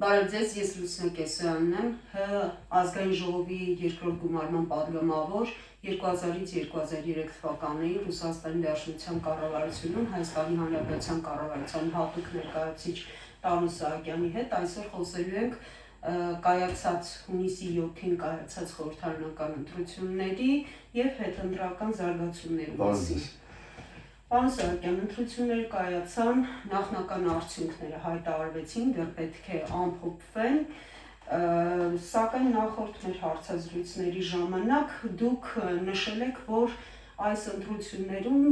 Բարև ձեզ, ես Լուսինե Կեսոյանն եմ, ազգային ժողովի երկրորդ գումարման պատգամավոր 2000-ից 2003 թվականների Ռուսաստանի Դաշնության կառավարությունում Հայաստանի Հանրապետության կառավարության հատուկ ներկայացուցիչ Տարոն Սահակյանի հետ այսօր խոսելու ենք կայացած հունիսի 7-ին կայացած խորհրդարանական ընտրությունների և հետընտրական զարգացումների մասին։ Պարոն Սահակյան, ընտրությունները կայացան, նախնական արդյունքները հայտարարվեցին, դեռ պետք է ամփոփվեն, սակայն նախորդ մեր հարցազրույցների ժամանակ դուք նշել եք, որ այս ընտրություններում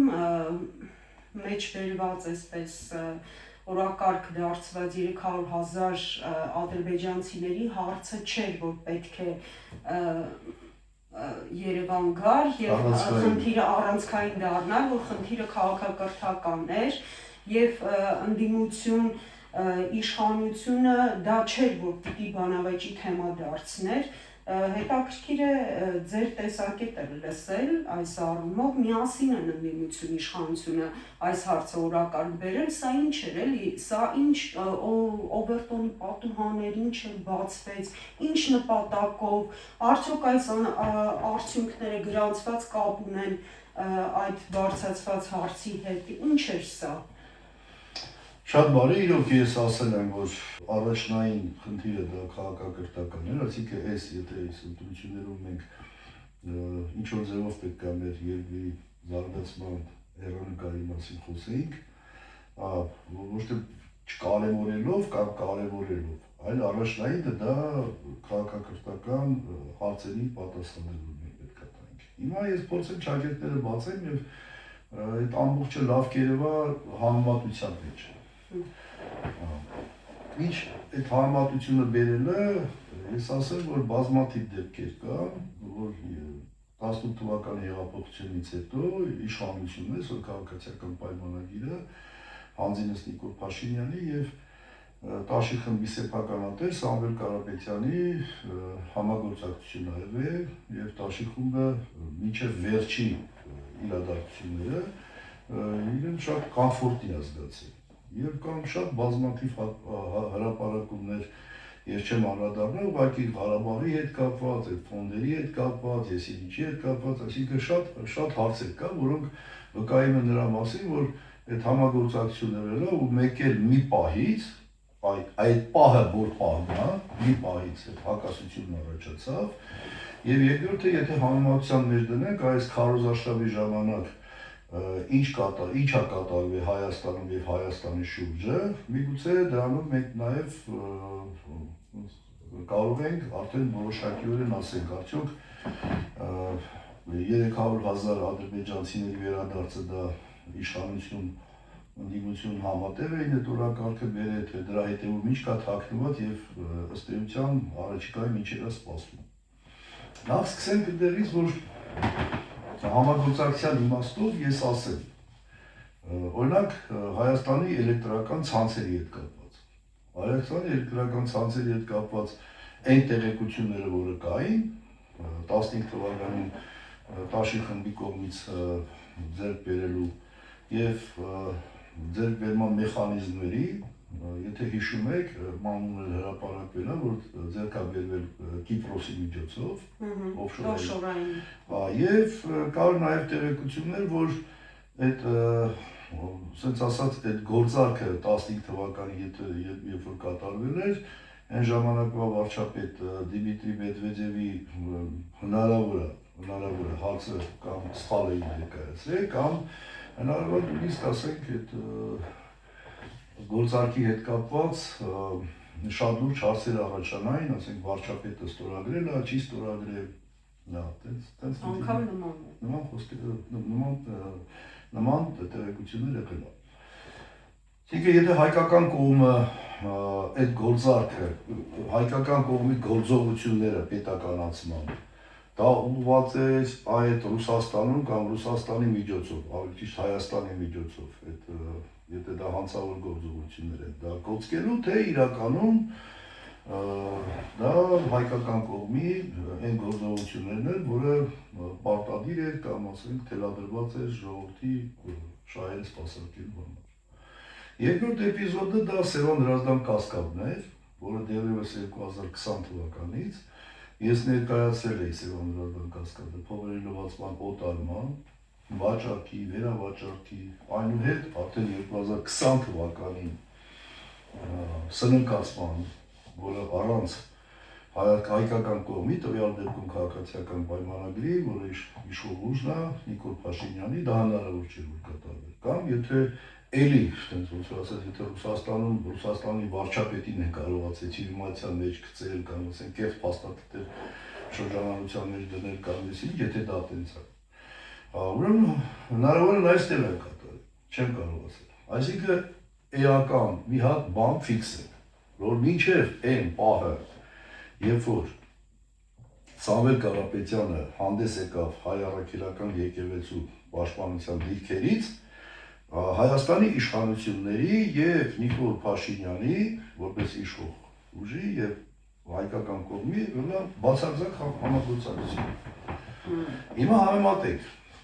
մեջբերված այսպես օրակարգ դարձված 300,000 ադրբեջանցիների հարցը չէր, որ պետք է Երևան գար և խնդիրը առանցքային դառնար, որ խնդիրը քաղաքակրթական էր և ընդդիմություն իշխանությունը դա չէր, որ պիտի բանավեճի թեմա դարձներ, հետաքրքիր է ձեր տեսակետը լսել այս առումով, միասին են ընդդիմություն իշխանությունը այս հարցը օրակարգ բերել, սա ինչ էր էլի, սա ինչ օբերտոնի պատուհաներ, ինչ էր բացվեց, ինչ նպատակով, արդյոք այս արդյունքները գրանցված կապ ունեն այդ բարձրացված հարցի հետ, ինչ էր սա։ Շատ բարի, իրոք ես ասել եմ, որ առաջնային խնդիրը դա քաղաքակրթական էր, այսինքն այս եթե այս ընտրություններում մենք ինչ-որ ձևով պետք է մեր երկրի զարգացման հեռանկարի մասին խոսեինք, ոչ թե չկարևորելով կամ կարևորելով, այլ առաջնայինը դա քաղաքակրթական հարցերին պատասխանելու պետք է տանք։ Հիմա ես փորձեմ ճակերտները բացեմ և այդ ամբողջը լավ կերևա համեմատության մեջ։ Ինչ այդ համեմատությունը բերելը, ես ասեմ, որ բազմաթիվ դեպքեր կան, որ 18 թվականի հեղափոխությունից հետո իշխանությունն է, սոցիալ-քաղաքացիական պայմանագիրը հանձինեց Նիկոլ Փաշինյանի և Տաշի խմբի սեփականատեր Սամվել Կարապետյանի համագործակցությունը եղել և Տաշի խումբը մինչև վերջին իրադարձությունները իրեն շատ կոմֆորտի է զգացել և կան շատ բազմաթիվ հրապարակումներ, ես չեմ անդրադառնալ, ուղղակի Ղարաբաղի հետ կապված, այդ ֆոնդերի հետ կապված, եսիմինչի հետ կապված, այսինքն շատ հարցեր կա, որոնք վկայում են նրա մասին, որ այդ համագործակցությունները ու մեկ էլ մի պահից, այդ պահը որ պահն է, մի պահից այդ հակասությունն առաջացավ և երկրորդը, եթե համեմատության մեջ դնենք, այս քարոզարշավի ժամանակ ինչ է կատարվել Հայաստանում և Հայաստանի շուրջը, միգուցե դրանով մենք նաև կարող ենք արդեն որոշակիորեն ասենք, արդյոք 300,000 ադրբեջանցիների վերադարձը դա իշխանություն, ընդդիմություն համատեղ էին այդ օրակարգը բերել, թե դրա հետևում ինչ կա թաքնված և ըստ էության առաջիկայում ինչեր է սպասվում։ Նախ սկսենք այդտեղից, որ համագործակցության իմաստով ես ասեմ, օրինակ Հայաստանի էլեկտրական ցանցերի հետ կապված, Հայաստանի էլեկտրական ցանցերի հետ կապված այն տեղեկությունները, որը կային 15 թվականին Տաշի խմբի կողմից ձեռք բերելու և ձեռք բերման մեխանիզմների, եթե հիշում եք, մանունել հրապարակվել է, որ ձեռք է բերվել Կիպրոսի միջոցով, օֆշորային, և կար նաև տեղեկություններ, որ այդ, սենց ասած, այդ գործարքը 15 թվականի երբ որ կատարվել էր, այն ժամանակվա վարչապետ Դիմիտրի Մեդվեդևի հնարավոր է հարցը կամ սխալ էին ներկայացրել, կամ հնարավոր նույնիսկ ասենք այդ գործարքի հետ կապված շատ լուրջ հարցեր առաջանային, ասենք վարչապետը ստորագրել է, չի ստորագրել, նման տեղեկություններ եղել է։ Այսինքն, եթե հայկական կողմը այդ գործարքը, հայկական կողմի գործողությունները պետականացման, դա ուղղված է այդ Ռուսաստանում կամ Ռուսաստանի միջոցով, ավելի ճիշտ Հայաստանի միջոցով, եթե դա հանցավոր գործողություններ են, դա կոծկելու, թե իրականում դա հայկական կողմի այն գործողություններն են, որը պարտադիր էր կամ ասենք թելադրված էր ժողովրդի շահերը սպասարկելու համար։ Երկրորդ էպիզոդը դա Սևան Հրազդան կասկադն էր, որը դեռևս 2020 թվականից ես ներկայացրել էի Սևանորական կասկադը փողերի լվացման օտարման, վաճառքի, վերավաճառքի, այնուհետ արդեն 2020 թվականին սննկացման, որը առանց հայկական կողմի տվյալ դեպքում քաղաքացիական պայմանագրի, որը իշխող ուժն է Նիկոլ Փաշինյանի, դա հնարավոր չէ որ կատարվի։ Կամ եթե էլի, ոնց որ ասած, եթե Ռուսաստանի վարչապետին է կարողացել ցիվիլիզացիան մեջ գցել կամ ասենք կերտ փաստաթղթեր շրջանառության մեջ դնել կամ այսինչ, եթե դա տենց է։ Ուրեմն հնարավոր է այստեղ է կատարել, չեմ կարող ասել։ Այսինքն էական մի հատ բան ֆիքս է, որ մինչև այն պահը, երբ որ Սամվել Կարապետյանը հանդես եկավ հայ առաքելական եկեղեցու պաշտպանության դիրքերից, Հայաստանի իշխանությունների եւ Նիկոլ Փաշինյանի որպես իշխող ուժի եւ հայկական կողմի բացարձակ համագործակցություն։ Հիմա համեմատենք,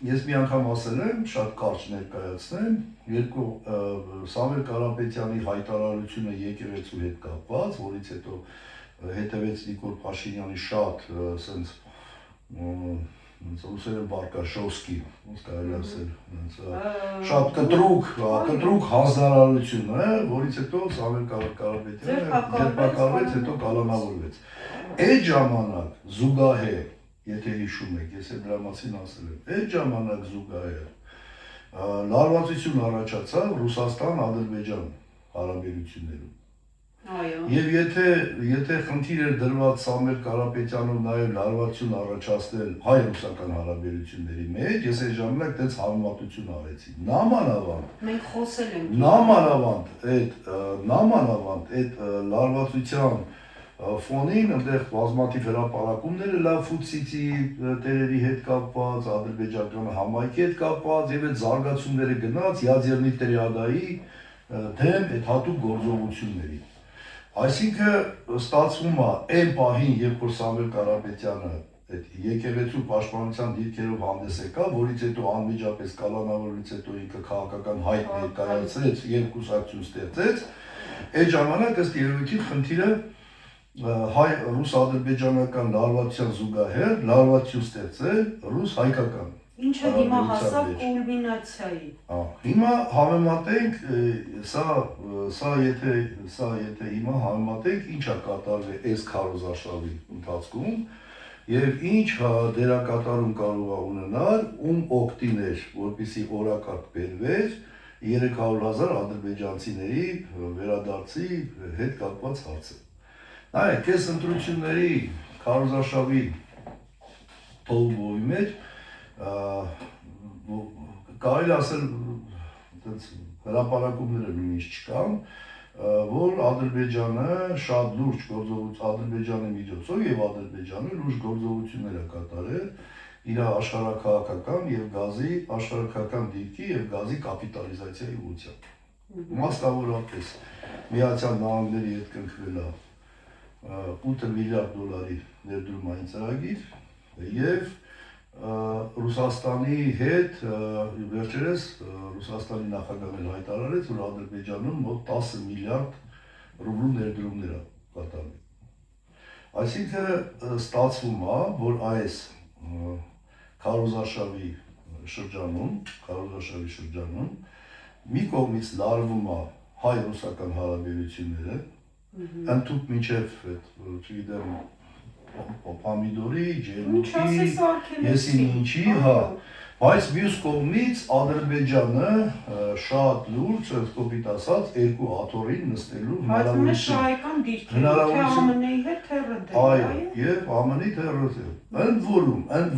ես մի անգամ ասել եմ, շատ կարճ ներկայացնեմ, երկու Սամվել Կարապետյանի հայտարարությունը եկեղեցու հետ կապված, որից հետո հետևեց Նիկոլ Փաշինյանի շատ սենց ռուսերեն բարկա շոսկի, ոնց կարելի ասել, շատ կտրուկ հանձնարարություն, որից հետո Սամվել Կարապետյանը ձերբակալվեց, հետո կալանավորվեց։ Այդ ժամանակ զուգահեռ, եթե հիշում եք, ես դրա մասին ասել եմ, այդ ժամանակ զուգահեռ լարվածություն առաջացավ Ռուսաստան-Ադրբեջան հարաբերություններում։ Եվ եթե խնդիր էր դրված Սամվել Կարապետյանով նաև լարվածություն առաջացնել հայ-ռուսական հարաբերությունների մեջ, ես այդ ժամանակ տենց համեմատություն արեցի։ Նամանավանդ մենք խոսել ենք նամանավանդ այդ լարվածության ֆոնին այնտեղ բազմաթիվ հրապարակումներ լավ ֆուտսիցի տերերի հետ կապված, ադրբեջանական համայնքի հետ կապված եւ այդ զարգացումները գնաց յազերնի տերիադայի դեմ այդ հատուկ գործողությունների։ Այսինքն ստացվում է այն պահին, երբ որ Սամվել Կարապետյանը այդ եկեղեցու պաշտպանության դիրքերով հանդես եկավ, որից հետո անմիջապես կալանավորից հետո ինքը քաղաքական հայտ ներկայացրեց եւ կուսակցություն ստեղծեց, այդ ժամանակ ըստ երևույթին խնդիրը հայ-ռուս-ադրբեջանական լարվածության զուգահեռ լարվածություն ստեղծել ռուս-հայկական։ Ինչը հիմա հասավ կուլմինացիայի։ Հիմա համեմատենք, սա եթե հիմա համեմատենք, ինչ է կատարվել այս քարոզարշավի ընթացքում եւ ինչ դերակատարում կարող է ունենալ, ում օգտին էր, որպեսզի օրակարգ բերվեր 300,000 ադրբեջանցիների վերադարձի հետ կապված հարցը։ Նայեք, այս ընտրությունների քարոզարշավի թողովի մեջ կարելի ասել հրապարակումները նույնիսկ չկան, որ Ադրբեջանը շատ լուրջ Ադրբեջանի միջոցով եւ Ադրբեջանը լուրջ գործողություններ է կատարել իր աշխարհաքաղաքական եւ գազի աշխարհաքաղաքական դիրքի եւ գազի կապիտալիզացիայի ուղղությամբ։ Մասնավորապես Միացյալ Նահանգների հետ կնքվել է 8 միլիարդ դոլարի ներդրումային ծրագիր եւ Ռուսաստանի հետ վերջերս Ռուսաստանի նախագահն հայտարարեց, որ Ադրբեջանում մոտ 10 միլիարդ ռուբլու ներդրումներ է կատարվել։ Այսինքն ստացվում է, որ այս քարոզարշավի շրջանում մի կողմից լարվում է հայ-ռուսական հարաբերությունները, ընդհանուր մինչև չգիտեմ պամիդորի, ջերմուկի, եսին ինչի, բայց մյուս կողմից Ադրբեջանը շատ լուրջ, կոպիտ ասած, երկու աթոռին նստելու հնարավորություն ԱՄՆ-ի հետ թեռը այո, եւ ԱՄՆ-ի թեռը։ Ընդ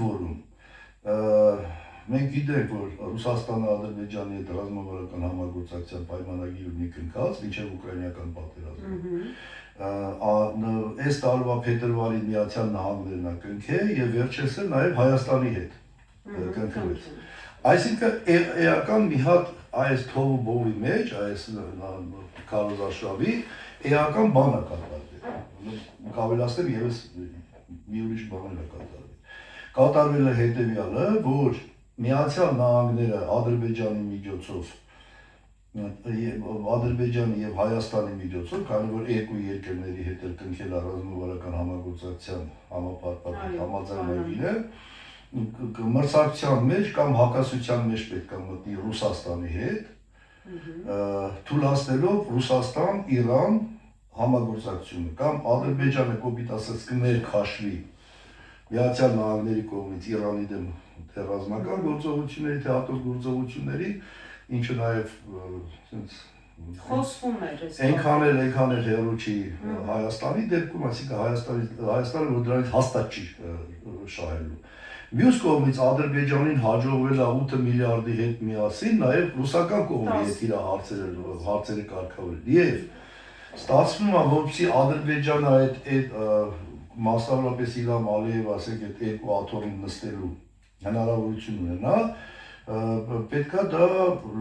որում մենք գիտենք, որ Ռուսաստանը Ադրբեջանի հետ ռազմավարական համագործակցության պայմանագիր ունի կնքած մինչև ուկրաինական պատերազմը։ Այս տարվա փետրվարին Միացյալ Նահանգներն կնքել եւ վերջերս էլ նաեւ Հայաստանի հետ կնքվեց։ Այսինքն էական մի հատ այս թողու բովի մեջ, այս քարոզարշավի էական բան է կատարվել։ Կավելացնեմ եւս մի ուրիշ բան է կատարվել։ Կատարվել է հետեւյալը, որ Միացյալ Նահանգները Ադրբեջանի միջոցով Ադրբեջանի եւ Հայաստանի միջոցով, քանի որ երկու երկրների հետ էլ կնքել է ռազմավարական համագործակցության համապարփակ համաձայնագիրը, մրցակցության մեջ կամ հակասության մեջ պետք է մտնի Ռուսաստանի հետ, թույլատնելով Ռուսաստան-Իրան համագործակցությունը կամ Ադրբեջանը կոպիտ ասած կներքաշվի Միացյալ Նահանգների կողմից Իրանի դեմ թե ռազմական գործողությունների, թե հատուկ գործողությունների, ինչը նաև խոսվում էր այնքան էլ հեռու չի Հայաստանի դեպքում, այսինքն Հայաստանը որ դրանից հաստատ չի շահելու։ Մյուս կողմից Ադրբեջանին հաջողվել է 8 միլիարդի հետ միասին նաև ռուսական կողմի հետ իր հարցերը կարգավորել։ Եվ ստացվում է, որպեսզի Ադրբեջանը այդ մասնավորապես Իլհամ Ալիևը, ասենք, այդ երկու աթոռին նստելու հնարավորություն ունենա, պետքա դա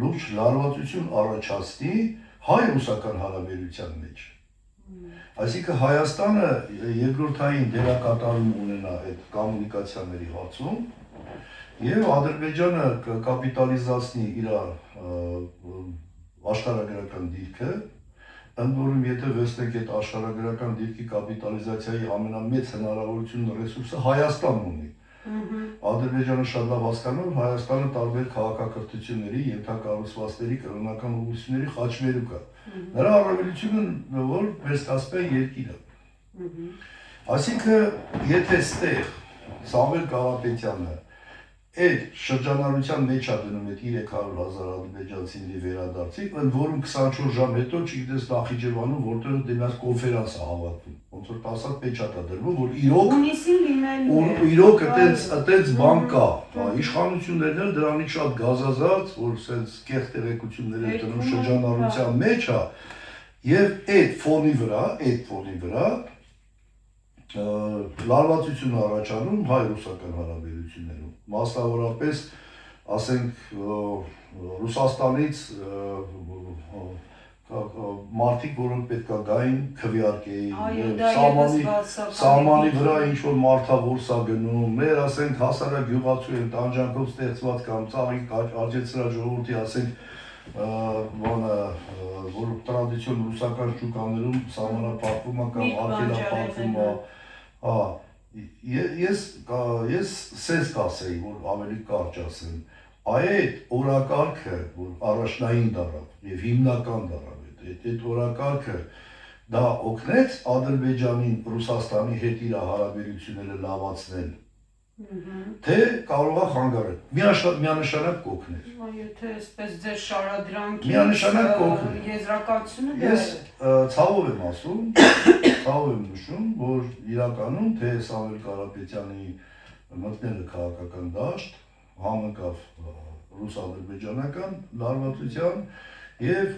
լուրջ լարվածություն առաջացնի հայ-ռուսական հարաբերության մեջ։ Այսինքն Հայաստանը երկրորդային դերակատարում ունենա այդ կոմունիկացիաների հարցում եւ Ադրբեջանը կկապիտալիզացնի իր աշխարհագրական դիրքը, ընդ որում եթե վերցնենք այդ աշխարհագրական դիրքի կապիտալիզացիայի ամենամեծ հնարավորությունն ռեսուրսը Հայաստանն ունի։ Ադրբեջանը շատ լավ հասկանում, Հայաստանը տարբեր քաղաքակրթությունների, ենթակառուցվածքների, կրոնական ուղղությունների խաչմերուկ է։ Նրա առավելությունը որ վերստացվել երկիրը։ Այսինքն եթե ստեղ Սամվել Կարապետյանը այդ շրջանառության մեջ է դնում այդ 300,000 ադրբեջանցիների վերադարձի, ընդ որում 24 ժամ հետո չգիտես Նախիջևանում որտեղ դեմաց կոնֆերանս է հավաքվում, ոնց որ տասած պեչատ է դրվում, որ իրոք այդպես բան կա, իշխանություններն էլ դրանից շատ գազազած, որ սենց կեղծ տեղեկություններ են դնում շրջանառության մեջ է, եւ այդ ֆոնի վրա լարվածություն առաջանում հայ-ռուսական հարաբերություններում, մասնավորապես, ասենք, Ռուսաստանից մարդիկ, որոնք պետք է գային քվեարկեին, սահմանի վրա ինչ-որ մարդավորս է գնում, մեր, ասենք, հասարակ գյուղացու են տանջանքով ստեղծված կամ ծաղիկ արջեցրած ժողովրդի, ասենք, որ տրադիցիոն ռուսական շուկաներում սահմանափակվում է կամ արգելափակվում է, ես սենց կասեի, որ ավելի կարճ ասեմ, այդ օրակարգը, որ առաջնային դարավ և հիմնական դարավ, այդ օրակարգը դա օգնեց Ադրբեջանին Ռուսաստանի հետ իր հարաբերությունները լավացնել, թե կարող է խանգարել, միանշանակ կօգներ։ Եթե այսպես ձեր շարադրանքի եզրակացությունը դա է։ Ես ցավով եմ ասում, ցավով եմ նշում, որ իրականում թե Սամվել Կարապետյանի մտնելը քաղաքական դաշտ համընկավ ռուս-ադրբեջանական լարվածության եւ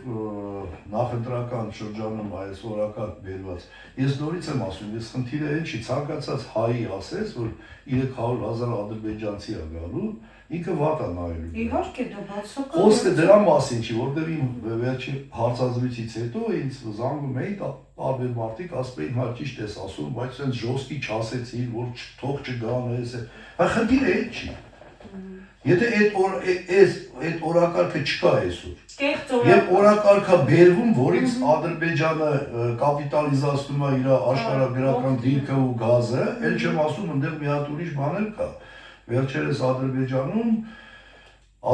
նախընտրական շրջանում այս օրակարգ բերված։ Ես նորից եմ ասում, ես խնդիրը այն չի, ցանկացած հայի ասես, որ 300,000 ադրբեջանցի է գալու, ինքը վատ է նայելու։ Իհարկե դա բացական։ Խոսքը դրա մասին չի, որտեղ իմ վերջին հարցազրույցից հետո ինձ զանգում էին տարբեր մարդիկ, ասում էին, հա ճիշտ ես ասում, բայց sense ժոստի չասեցին, որ թող չգան էս։ Հա խնդիրը այդ չի։ Եթե այդ օրակարգը չկա այսօր, եւ օրակարգը բերվում, որից Ադրբեջանը կապիտալիզացնում է իր աշխարհագրական դիրքը ու գազը, ել չեմ ասում, այնտեղ մի հատ ուրիշ բան էլ կա։ Վերջերս Ադրբեջանում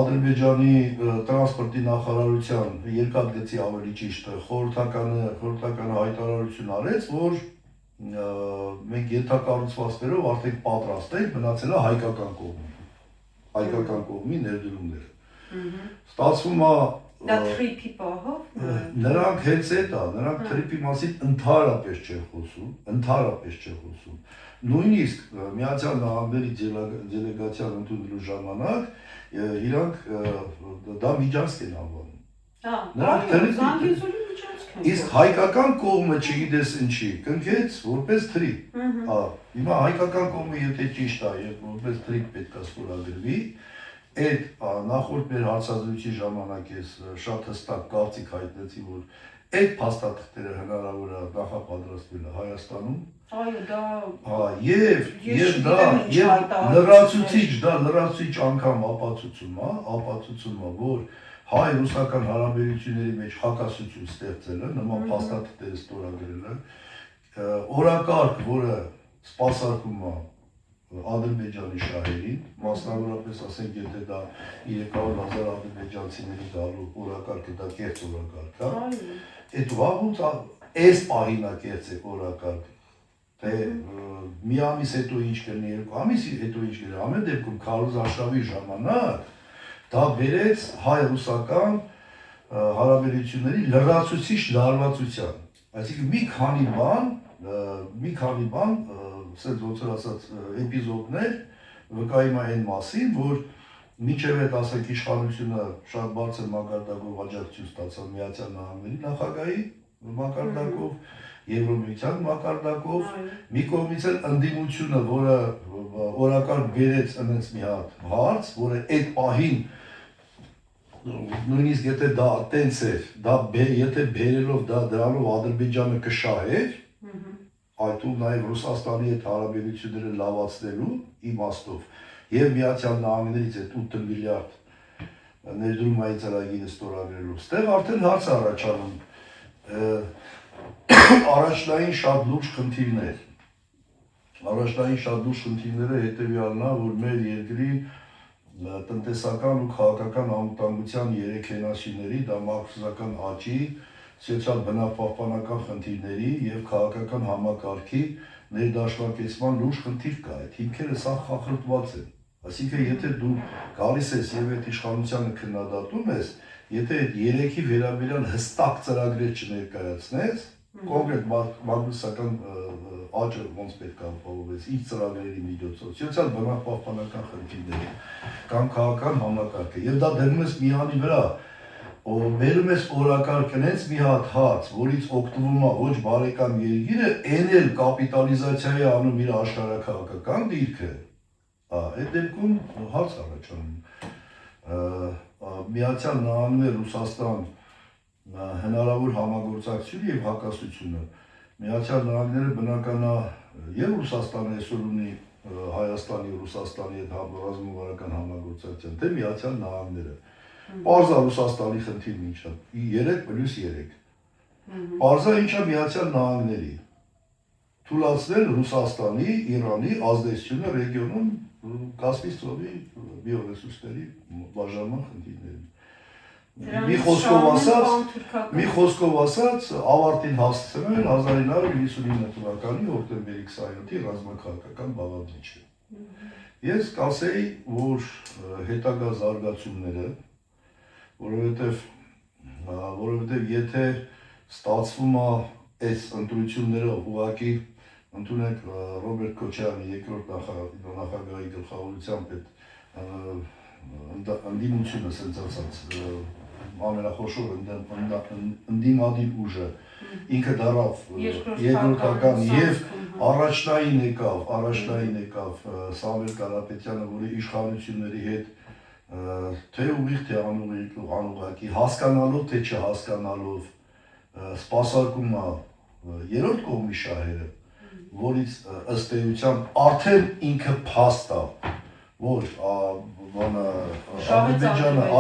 Ադրբեջանի տրանսպորտի նախարարության երկաթգծի ավելի ճիշտ խորհրդականը հայտարարություն արեց, որ մենք ենթակառուցվածքներով արդեն պատրաստ ենք, մնացել է հայկական կողմի ներդրումները։ Ստացվում է դա թրիփի պահով։ Նրանք հենց այդ է, նրանք թրիփի մասին ընդհանրապես չեն խոսում։ Նույնիսկ Միացյալ Նահանգների դելեգացիան ընդունելու ժամանակ իրանք դա միջանցք են անվանում։ Իսկ հայկական կողմը չգիտես ինչի, կնքեց որպես թրիփ։ Հիմա հայկական կողմը եթե ճիշտ է, եւ որպես թրիփ պետք է ստորագրվի, այդ նախորդ մեր հարցազրույցի ժամանակ ես շատ հստակ կարծիք հայտնեցի, որ այդ փաստաթղթերը հնարավոր է նախապատրաստվել Հայաստանում։ Այո, դա եւ դա լրացուցիչ անգամ ապացուցում է, որ հայ-ռուսական հարաբերությունների մեջ հակասություն ստեղծելը, նման փաստաթղթերը ստորագրելը, օրակարգ, որը սպասարկում է Ադրբեջանի շահերին, մասնավորապես ասենք, եթե դա 300,000 ադրբեջանցիների գալու օրակարգը, դա կեղծ օրակարգ է, այդ վաղուց այս պահին է կեղծ օրակարգ, թե մի ամիս հետո ինչ կլինի, 2 ամիս հետո ինչ կլինի, ամեն դեպքում Քարոզ Արշավի ժամանակ դա բերեց հայ-ռուսական հարաբերությունների լրացուցիչ լարվածության, այսինքն մի քանի բան ասենց ոնց որ ասած էպիզոդներ վկայում են այն մասին, որ մինչև այդ ասենք իշխանությունը շատ բարձր մակարդակով աջակցություն ստացավ Միացյալ Նահանգների նախագահի մակարդակով, Եվրոմիության մակարդակով, մի կողմից էլ ընդդիմությունը, որը օրակարգ բերեց այնպես մի հատ հարց, որը այդ պահին նույնիսկ եթե դա տենց էր, դա եթե բերելով դա դրանով Ադրբեջանը կշահեր, այդու նաև Ռուսաստանի հետ հարաբերությունները լավացնելու իմաստով եւ Միացյալ Նահանգներից այդ 8 միլիարդ ներդրումային ծրագիրը ստորագրելու, ստեղ արդեն հարց առաջանում առաջնային շատ լուրջ խնդիրներ։ Առաջնային շատ լուրջ խնդիրները հետեւյալն է, որ մեր երկրի տնտեսական ու քաղաքական անվտանգության 3 հենասյուների, դա մակրոսական աճի, սոցիալ բնապահպանական խնդիրների եւ քաղաքական համակարգի ներդաշնակեցման լուրջ խնդիր կա։ Այդ հիմքերը սա խախտված են։ Այսինքն, եթե դու գալիս ես եւ այդ իշխանությանը քննադատում ես, եթե այդ 3-ի վերաբերյալ հստակ ծրագրեր չներկայացնես, կոնկրետ մակրոսական աճը ոնց պետք է ապահովես, ինչ ծրագրերի միջոցով, սոցիալ բնապահպանական խնդիրների կամ քաղաքական համակարգը, եւ դա դնում ես միանի վրա, վերում ես օրակարգ այնց մի հատ հաց, որից օգտվում է ոչ բարեկամ երկիրը, այն էլ կապիտալիզացիայի անում իր աշխարհաքաղաքական դիրքը, այդ դեպքում հարց առաջանում։ Միացյալ Նահանգներ, Ռուսաստան հնարավոր համագործակցությունը եւ հակասությունը։ Միացյալ Նահանգները բնական է եւ Ռուսաստանը այսօր ունի Հայաստանի ու Ռուսաստանի հետ ռազմավարական համագործակցություն, թե Միացյալ Նահանգները։ Պարզա Ռուսաստանի խնդիրն ինչ է, 3+3։ Պարզա ինչ է Միացյալ Նահանգների։ Թույլատրել Ռուսաստանի, Իրանի ազդեցությունը ռեգիոնում Կասպից ծովի բիոռեսուրսների բաժանման խնդիրներին։ Մի խոսքով ասած, ավարտին հասցնել 1999 թվականի հոկտեմբերի 27-ի ռազմաքաղաքական բաղադրիչը։ Ես կասեի, որ հետագա զարգացումները, որովհետև եթե ստացվում է այս ընտրություններով ուղղակի ընդունեք Ռոբերտ Քոչարյանի երկրորդ նախագահի գլխավորությամբ այդ ընդդիմությունը ասենց ասած ամենախոշոր ընդդիմադիր ուժը ինքը դարավ երկրորդական եւ առաջնային եկավ Սամվել Կարապետյանը, որի իշխանությունների հետ թե ուղիղ թե անուղղակի հասկանալով թե չհասկանալով սպասարկում է երրորդ կողմի շահերը, որից ըստ էության արդեն ինքը փաստ է, որ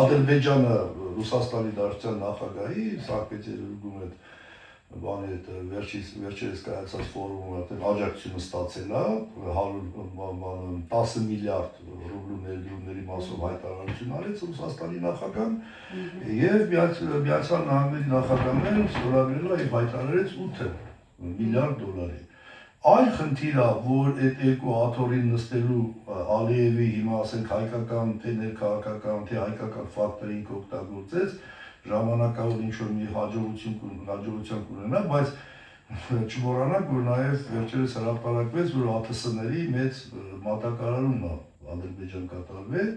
Ադրբեջանը Ռուսաստանի Դաշնության նախագահի Սանկտ-Պետերբուրգում այդ բանի այդ վերջերս կայացած ֆորումում այդտեղ աջակցությունը ստացել է 10 միլիարդ ռուբլու ներդրումների մասով հայտարարություն արեց Ռուսաստանի նախագահան եւ Միացյալ Նահանգների նախագահն էլ ստորագրել է եւ հայտարարեց 8 միլիարդ դոլարի։ Այլ խնդիր է, որ այդ երկու աթոռին նստելու Ալիևի հիմա ասենք հայկական, թե ներքաղաքական, թե հայկական ֆակտորին օգտագործեց, ժամանակավոր ինչ-որ մի հաջողություն կունենա, բայց չմոռանանք, որ նաև վերջերս հրապարակվեց, որ ԱԹՍ-ների մեծ մատակարարում է Ադրբեջան կատարվել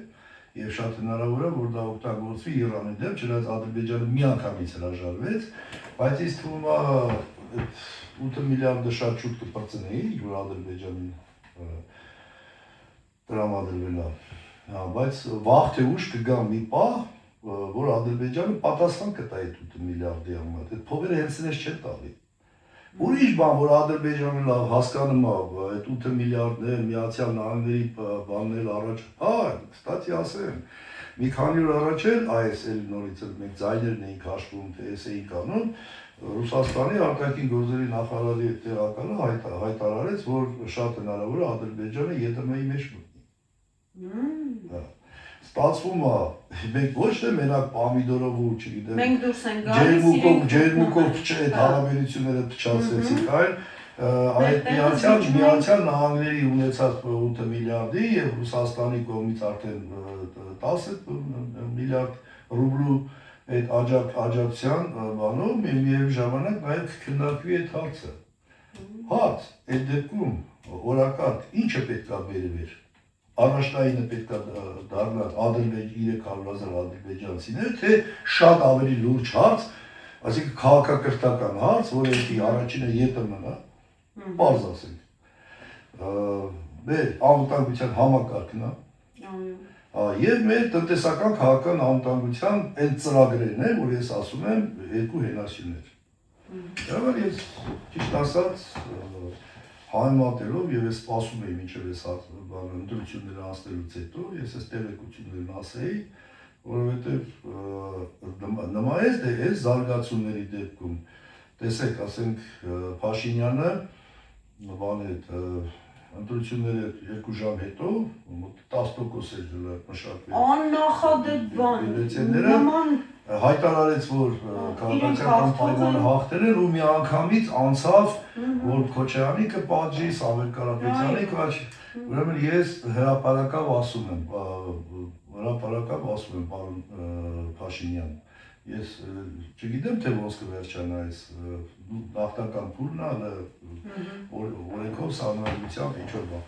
եւ շատ հնարավոր է, որ դա օգտագործվի Իրանի դեմ, չնայած Ադրբեջանը միանգամից հրաժարվեց, բայց ինձ թվում է 8 միլիարդը շատ շուտ կպրծնեի, որ Ադրբեջանին տրամադրվել է, բայց վաղ թե ուշ կգա մի պահ, որ Ադրբեջանը պատասխան կտա այդ 8 միլիարդի համար, այդ փողերը հենց այնպես չեն տալի։ Ուրիշ բան, որ Ադրբեջանը լավ հասկանում է, այդ 8 միլիարդներ Միացյալ Նահանգների բաններ առաջ, կստացի ասեմ, մի քանի օր առաջ էլ այս էլ նորից մենք ձայներն էինք հաշվում, թե էս էինք անում, Ռուսաստանի արտաքին գործերի նախարարի տեղակալը հայտարարեց, որ շատ հնարավոր է Ադրբեջանը ԵՏՄ-ի մեջ մտնի։ Ստացվում է, մենք ոչ թե մենակ պամիդորով ու չգիտեմ, մենք դուրս ենք գալիս, ջերմուկով այդ հարաբերությունները փչացրեցինք, այդ Միացյալ Նահանգների ունեցած 8 միլիարդի եւ Ռուսաստանի կողմից արդեն 10 միլիարդ ռուբլու այդ աջակցության բանով միևնույն ժամանակ նաև քննարկվի այդ հարցը։ Հարց, այդ դեպքում օրակարգ ինչը պետք է բերվեր։ Առաջնայինը պետք է դառնա 300,000 ադրբեջանցիներ, թե շատ ավելի լուրջ հարց, այսինքն քաղաքակրթական հարց, որը էլի առաջինը ԵՏՄ-ն է, բարձ ասենք։ Մեր անվտանգության համակարգն է։ Եվ մեր տնտեսական քաղաքական անվտանգության այն ծրագրերն են, որ ես ասում եմ, երկու հենասյուներ։ Եվ ես ճիշտ ասած համեմատելով եւ ես սպասում էի մինչեւ այս ընտրությունները անցնելուց հետո, ես այս տեղեկություններն ասեի, որովհետեւ նմանես դե այս զարգացումների դեպքում տեսեք, ասենք Փաշինյանը բան այդ ընտրությունները 2 ժամ հետո 10% էր մշակվել։ Աննախադեպ բան։ Հայտարարեց, որ քաղաքական պայմանը հաղթել են ու միանգամից անցավ, որ Քոչարյանի կպատժի, Սամվել Կարապետյանի կպատժի։ Ուրեմն ես հրապարակավ ասում եմ, պարոն Փաշինյան, ես չգիտեմ, թե ոնց կվերջանա այս նախնական փուլն է, օրենքով սահմանադրությամբ ինչ-որ բան։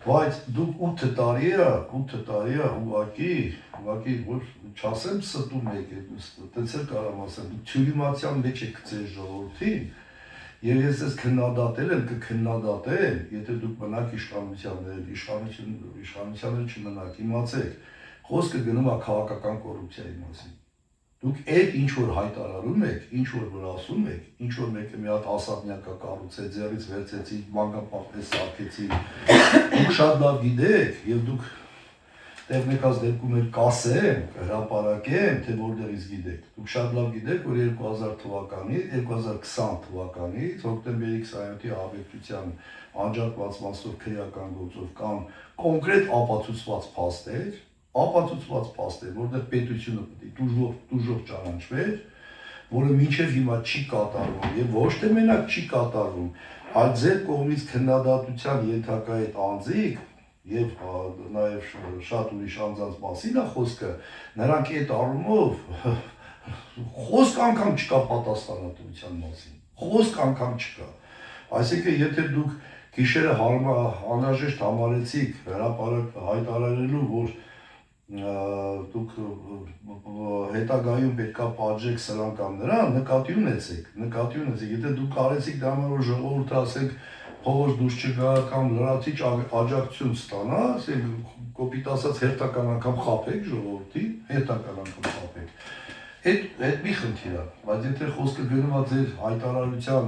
Բայց դուք 8 տարի է ուղղակի որ չասեմ ստում եք, այդպես էլ կարամ ասեմ, դուք թյուրիմացիան մեջ եք գցել ժողովրդին, եւ ես ես քննադատել եմ, կքննադատեմ, եթե դուք մնաք իշխանության չմնաք, իմացեք, խոսքը գնում է քաղաքական կոռուպցիայի մասին։ Դուք այդ ինչ որ հայտարարում եք, ինչ որ ասում եք, ինչ որ մեկը մի հատ ասատնյակա կառուցեց, ձեռից վերցեցիք, մանկապարտեզ սարքեցիք, դուք շատ լավ գիտեք եւ դուք տեխնիկաս դեպքում էլ կասեմ, հրապարակեմ, թե որտեղից գիտեք։ Դուք շատ լավ գիտեք, որ 2020 թվականից հոկտեմբերի 27-ի ահաբեկչության անջատված մասով քրեական գործով կան կոնկրետ ապացուցված փաստեր, որտեղ պետությունը պետք է դուժող ճանաչվեր, որը մինչև հիմա չի կատարվում եւ ոչ թե մենակ չի կատարվում, այլ ձեր կողմից քննադատության ենթակա այդ անձիկ եւ նաեւ շատ ուրիշ անձանց մասին է խոսքը, նրանք այդ առումով խոսք անգամ չկա պատասխանատվության մասին, խոսք անգամ չկա։ Այսինքն եթե դուք գիշերը անհրաժեշտ համարեցիք հրապարակ հայտարարելու, որ դուք հետագայում պետքա պատժեք սրան կամ նրան, նկատի ունեցեք, եթե դուք արեցիք դա համար որ ժողովուրդը ասենք փողոց դուրս չգա կամ լրացիչ աջակցություն ստանա, ասենք կոպիտ ասած հերթական անգամ խաբեք ժողովրդին, հերթական անգամ խաբեք։ Այդ մի խնդիր է, բայց եթե խոսքը գնում է ձեր հայտարարության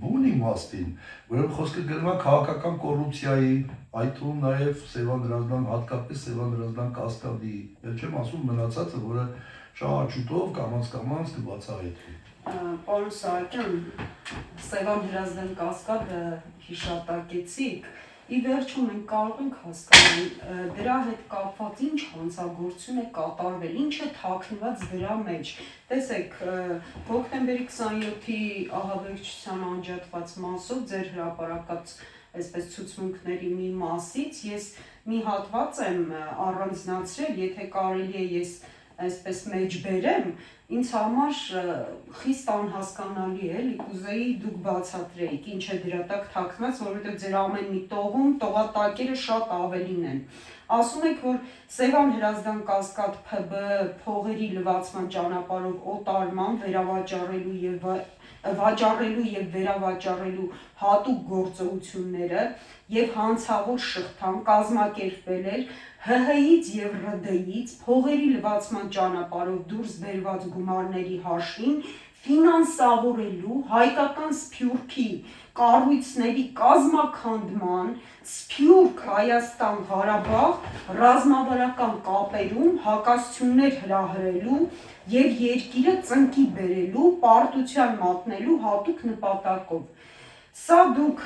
բուն իմաստին, ուրեմն խոսքը գնում է քաղաքական կոռուպցիայի, այդ թվում նաև Սևան Դրազդան, հատկապես Սևան Դրազդան կասկադի, էլ չեմ ասում մնացածը, որը շահաճուտով կամաց կբացահայտվի։ Պարոն Սահակյան, Սևան Դրազդան կասկադը հիշատակեցիք, ի վերջո մենք կարող ենք հասկանալ դրա հետ կապված ինչ հանցագործություն է կատարվել, ինչ է թաքնված դրա մեջ։ Տեսեք, հոկտեմբերի 27-ի ահաբեկչության անջատված մասով ձեր հրապարակած այսպես ցուցմունքների մի մասից ես մի հատված եմ առանձնացրել, եթե կարելի է ես այսպես մեջ բերեմ, ինձ համար խիստ անհասկանալի է, կուզեի դուք բացատրեիք, ինչ է դրա տակ թաքնված, որովհետև ձեր ամեն մի տողում տողատակերը շատ ավելին են։ Ասում եք, որ Սևան Հրազդան կասկադ ՓԲ փողերի լվացման ճանապարհով օտարման, վաճառելու եւ վերավաճառելու հատուկ գործողությունները եւ հանցավոր շղթան կազմակերպվել էր ՀՀ-ից եւ ՌԴ-ից փողերի լվացման ճանապարհով դուրս բերված գումարների հաշվին ֆինանսավորելու հայկական Սփյուռքի կառույցների կազմաքանդման, Սփյուռք, Հայաստան, Ղարաբաղ ռազմավարական կապերում հակասություններ հրահրելու եւ երկիրը ծնկի բերելու, պարտության մատնելու հատուկ նպատակով։ Սա դուք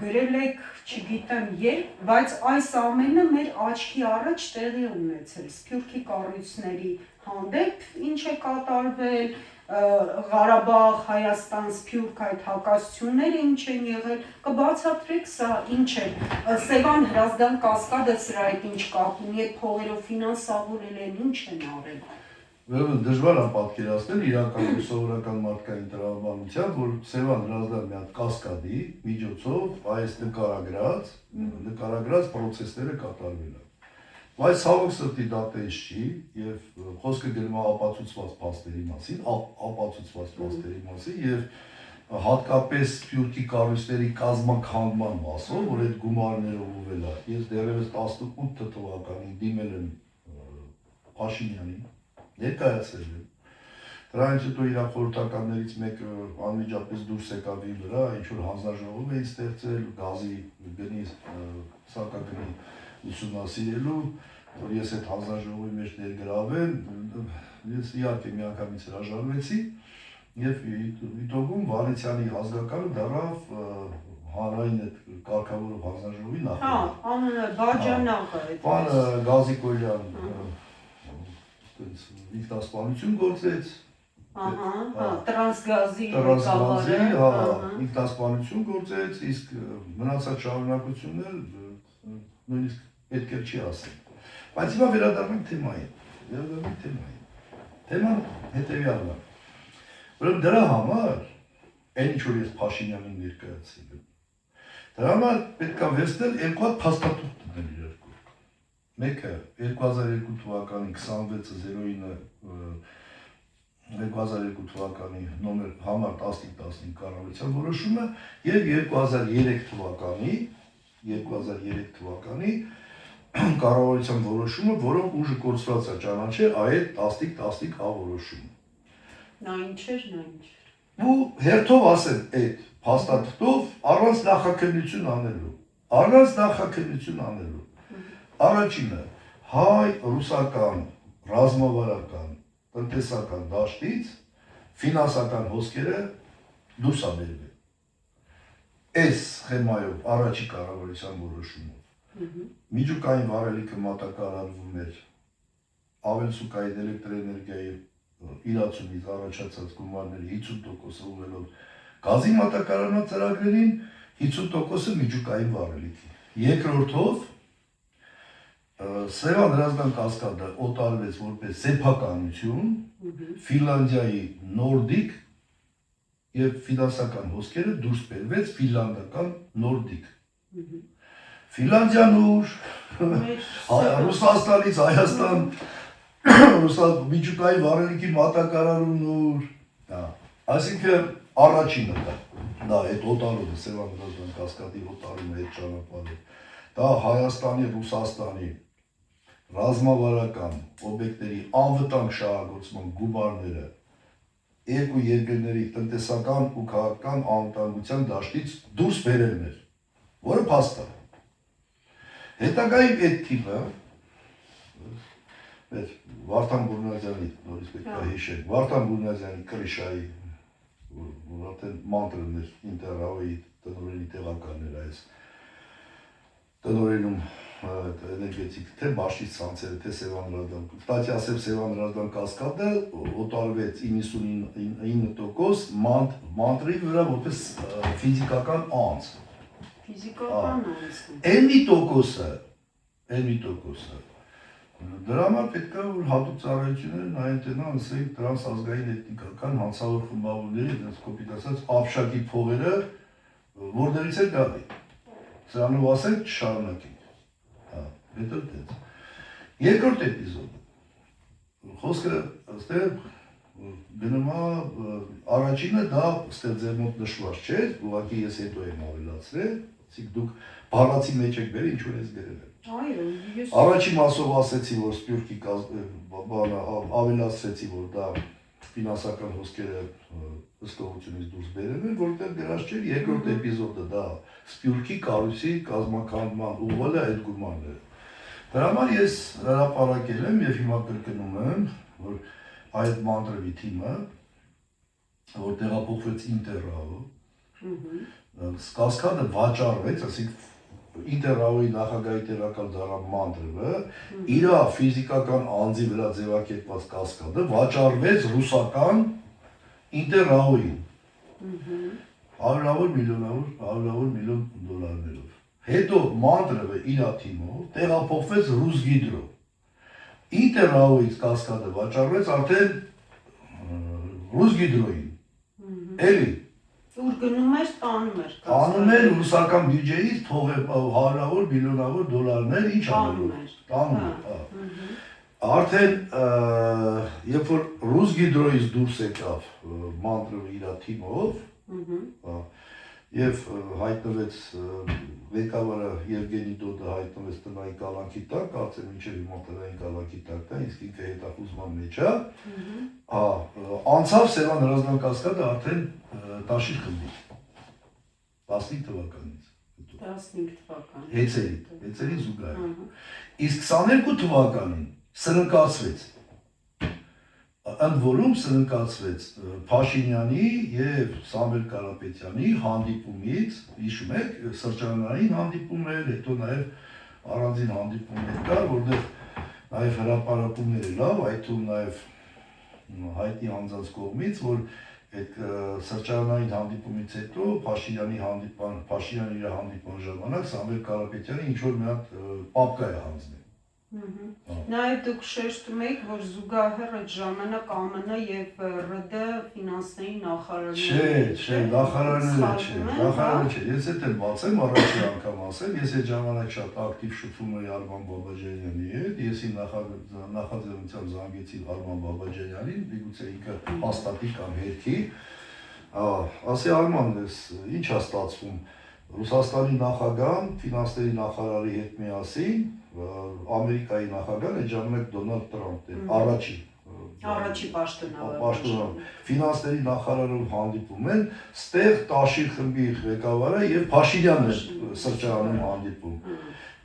գրել եք, չգիտեմ երբ, բայց այս ամենը մեր աչքի առաջ տեղի ունեցել Սփյուռքի կառույցների հանդեպ ինչ է կատարվել, Ղարաբաղ, Հայաստան, Սփյուռք այդ հակասությունները ինչ են եղել, կբացատրեք սա ինչ է, Սևան Հրազդան կասկադը սրա հետ ինչ կապ ունի, այդ փողերով ֆինանսավորել են, ինչ են արել։ Ուրեմն դժվար է պատկերացնել իրական սովորական մարդկային տրամաբանությամբ, որ Սևան Հրազդան մի հատ կասկադի միջոցով այս նկարագրած process-ները կատարվել են։ Բայց ցավոք սրտի դա տես չի եւ խոսքը գնում է ապացուցված փաստերի մասին եւ հատկապես Սփյուռքի կառույցների կազմաքանդման մասով, որ այդ գումարները ուղղվել է։ Ես դեռևս 18 թվականին դիմել եմ Փաշինյանին, ներկայացրել եմ։ Դրանից հետո իր խորհրդականներից մեկը անմիջապես դուրս եկավ իր վրա, ինչ որ հանձնաժողով էին ստեղծել գազի գնի սակագնի ուսումնասիրելու, որ ես այդ հանձնաժողովի մեջ ներգրավեմ, ես իհարկե միանգամից հրաժարվեցի եւ իտոգում Վանեցյանի ազգականը դառավ հանրային այդ կարգավորող հանձնաժողովի նախագահ։ Հա, անունը Բաջանաղը է։ Պարոն Գազիկոյան ինքնասպանություն գործեց։ Ահա, տրանսգազի ղեկավարը, ինքնասպանություն գործեց, իսկ մնացած շարունակություններ նույնիսկ պետք է չի ասել։ Բայց հիմա վերադառնանք թեմային։ Թեման հետևյալն է։ Ուրեմն դրա համար, այն ինչ որ ես Փաշինյանին ներկայացրել եմ, դրա համար պետք է վերցնել երկու հատ փաստաթուղթ դնել իրար կողք։ Մեկը 2002 թվականի 26/02 թվականի նոմեր համար 1515 կառավարության որոշումը եւ 2003 թվականի կառավարության որոշումը, որով ուժը կորցրած է ճանաչել այդ 1515 որոշումը։ Նա ինչ էր։ Ու հերթով ասեմ այդ փաստաթղթով առանց նախաքննություն անելու։ Առաջինը հայ-ռուսական ռազմավարական տնտեսական դաշտից ֆինանսական հոսքերը դուրս է բերվել։ Այս սխեմայով առաջի կառավարության որոշումով միջուկային վարելիքը մատակարարվում էր Ավելսուկայի էլեկտրաէներգիայի իրացումից առաջացած գումարների 50% ուղղելով գազի մատակարարման ծրագրերին, 50%-ը միջուկային վարելիքի։ Երկրորդով Սևան Հրազդան կասկադը օտարվեց որպես սեփականություն, Ֆինլանդիայի Նորդիկ եւ ֆինանսական հոսքերը դուրս բերվեց ֆինլանդական Նորդիկ։ Ֆինլանդիան ուր, Ռուսաստանից Հայաստան, միջուկային վարելիքի մատակարարումն ուր, այսինքն առաջինը դա այդ օտարումը, Սևան Հրազդան կասկադի օտարումը այդ ճանապարհը, դա Հայաստանի, Ռուսաստանի ռազմավարական օբյեկտների անվտանգ շահագործման գումարները երկու երկրների տնտեսական ու քաղաքական անվտանգության դաշտից դուրս բերելն էր, որը փաստ է։ Հետագայում այդ թիվը Վարդան Բուրնազյանի, նորից պետք է հիշենք, Վարդան Բուրնազյանի Կրիշայի, որ արդեն մանտրն էր ինտերավեի տնօրենի տեղականն էր այս տնօրենում էներգետիկ թե Բաշից ցանցերը, թե Սևան Հրազդան, կստացի ասեմ Սևան Հրազդան կասկադը օտարվեց 99% մանտրի վրա որպես ֆիզիկական անձ։ Ֆիզիկական անձ։ Այն մի տոկոսը դրա համար պետք է որ հատուկ ծառայությունները նայեն տենա ասենք տրանսազգային էթնիկական հանցավոր խմբավորների դրանց կոպիտ ասած ապշակի փողերը որտեղից է գալի։ Սրանով ասենք չշարունակենք։ Հետո դες։ Երկրորդ էպիզոդը։ Խոսքը այստեղ գնում է առաջինը դա այստեղ ձեր մոտ նշված չէ, ուղղակի ես հետո եմ ավելացրել, ասիկ դուք բառացի մեջ եք բերել ինչ որ ես գրել եմ։ Այո, ես Առաջի մասով ասեցի, որ Սփյուռքի ավելացրեցի, որ դա ֆինանսական հոսքերը հսկողությունից դուրս բերել են, որտեղ դրած չէր երկրորդ էպիզոդը, դա Սփյուռքի կառույցի կազմակերպման ուղղելը այդ գումարները։ Դրա համար ես հրապարակել եմ եւ հիմա կրկնում եմ, որ այդ մանտրվի թիմը, որ տեղափոխվեց Ինտերրաո, Կասկադը վաճառվեց, ասենք Ինտերրաոյի նախագահի տեղակալ դառավ Մանտրևը, իր ֆիզիկական անձի վրա ձևակերպված Կասկադը վաճառվեց ռուսական Ինտերրաոյին։ Հարյուրավոր միլիոն դոլարներով։ Հետո Մանտրևը իր թիմով տեղափոխվեց Ռուսգիդրո։ Ինտերրաոյից Կասկադը վաճառվեց արդեն Ռուսգիդրոյին։ Էլի Ուր գնում էր, տանում էր։ Տանում էր ռուսական բյուջեից հարյուրավոր միլիոնավոր դոլարներ, ինչ անելով։ Տանում էր։ Արդեն երբ որ Ռուսգիդրոյից դուրս եկավ Մանտրևը իր թիմով, եւ հայտնվեց ղեկավարը Եվգենի Դոդը հայտնվեց տնային կալանքի տակ, կարծեմ մինչև հիմա տնային կալանքի տակ է, իսկ ինքը հետախուզման մեջ է, անցավ Սևան Հրազդան Կասկադը արդեն Տաշիր խմբի 15 թվականից 15 թվական Հեծերի զուգահեռ, իսկ 22 թվականին սրընկացվեց, ընդ որում սրընկացվեց Փաշինյանի եւ Սամվել Կարապետյանի հանդիպումից, հիշում եք, սրճարանային հանդիպում էր, հետո նաեւ առանձին հանդիպումներ կար, որտեղ նաեւ հրապարակումներ լավ, այդ թվում նաեւ հայտնի անձանց կողմից, որ այդ սրճարանային հանդիպումից հետո Փաշինյանի իր հանդիպման ժամանակ Սամվել Կարապետյանը ինչ որ մի հատ պապկա է հանձնել։ Նաև դուք շեշտում եք, որ զուգահեռ այդ ժամանակ ԱՄՆ եւ ՌԴ ֆինանսների նախարարները Չէ, նախարարները չէ, ես հետ եմ բացեմ, առաջին անգամ ասեմ, ես այդ ժամանակ շատ ակտիվ շփվում էի Արման Բաբաջանյանի հետ, եսի նախաձեռնությամբ զանգեցի Արման Բաբաջանյանին, միգուցե ինքը հաստատի կամ հերքի, ասի Արման, ինչ է ստացվում, Ռուսաստանի նախագահան ֆինանսների նախարարի հետ միասին Ամերիկայի նախագահն այդ ժամանակ Դոնալդ Տրամփն էր, առաջի պաշտոնավար ֆինանսների նախարարով հանդիպում են, ստեղ Տաշիր խմբի ղեկավարը եւ Փաշինյանն է սրճարանում հանդիպում։